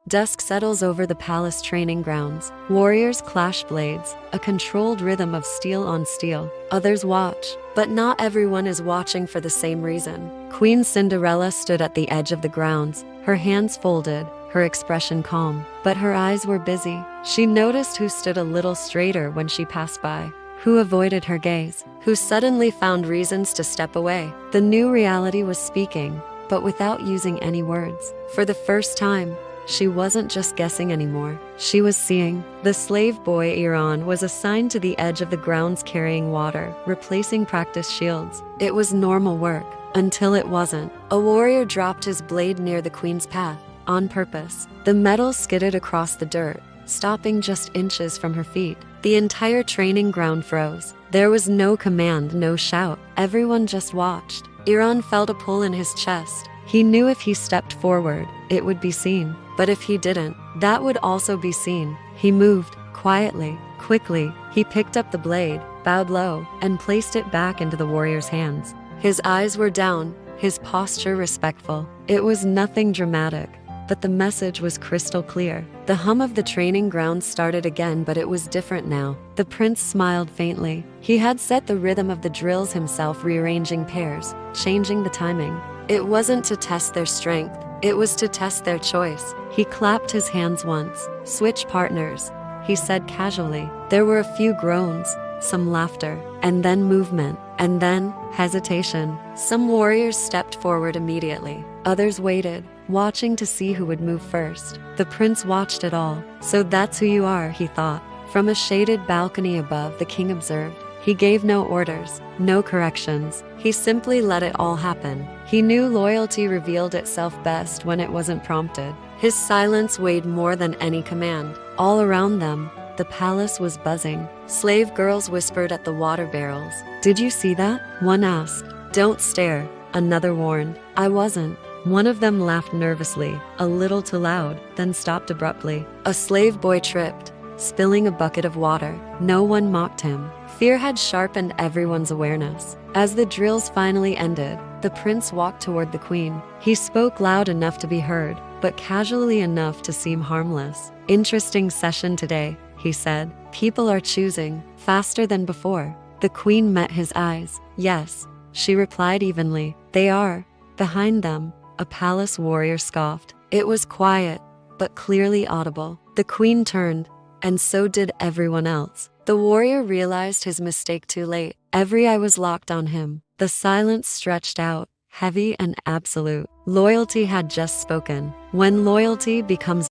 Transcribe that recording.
Dusk settles over the palace training grounds. Warriors clash blades, a controlled rhythm of steel on steel. Others watch, but not everyone is watching for the same reason. Queen Cinderella stood at the edge of the grounds, her hands folded, her expression calm. But her eyes were busy. She noticed who stood a little straighter when she passed by, who avoided her gaze, who suddenly found reasons to step away. The new reality was speaking, but without using any words. For the first time, she wasn't just guessing anymore. She was seeing. The slave boy Iran was assigned to the edge of the grounds carrying water, replacing practice shields. It was normal work, until it wasn't. A warrior dropped his blade near the queen's path, on purpose. The metal skidded across the dirt, stopping just inches from her feet. The entire training ground froze. There was no command, no shout. Everyone just watched. Iran felt a pull in his chest. He knew if he stepped forward, it would be seen. But if he didn't, that would also be seen. He moved, quietly, quickly. He picked up the blade, bowed low, and placed it back into the warrior's hands. His eyes were down, his posture respectful. It was nothing dramatic, but the message was crystal clear. The hum of the training grounds started again, but it was different now. The prince smiled faintly. He had set the rhythm of the drills himself, rearranging pairs, changing the timing. It wasn't to test their strength, it was to test their choice. He clapped his hands once. "Switch partners," he said casually. There were a few groans, some laughter, and then movement, and then hesitation. Some warriors stepped forward immediately. Others waited, watching to see who would move first. The prince watched it all. "So that's who you are," he thought. From a shaded balcony above, the king observed. He gave no orders, no corrections. He simply let it all happen. He knew loyalty revealed itself best when it wasn't prompted. His silence weighed more than any command. All around them, the palace was buzzing. Slave girls whispered at the water barrels. "Did you see that?" one asked. "Don't stare," another warned. "I wasn't." One of them laughed nervously, a little too loud, then stopped abruptly. A slave boy tripped, spilling a bucket of water. No one mocked him. Fear had sharpened everyone's awareness. As the drills finally ended, the prince walked toward the queen. He spoke loud enough to be heard, but casually enough to seem harmless. "Interesting session today," he said. "People are choosing, faster than before." The queen met his eyes. "Yes," she replied evenly. "They are." Behind them, a palace warrior scoffed. It was quiet, but clearly audible. The queen turned, and so did everyone else. The warrior realized his mistake too late. Every eye was locked on him. The silence stretched out, heavy and absolute. Loyalty had just spoken. When loyalty becomes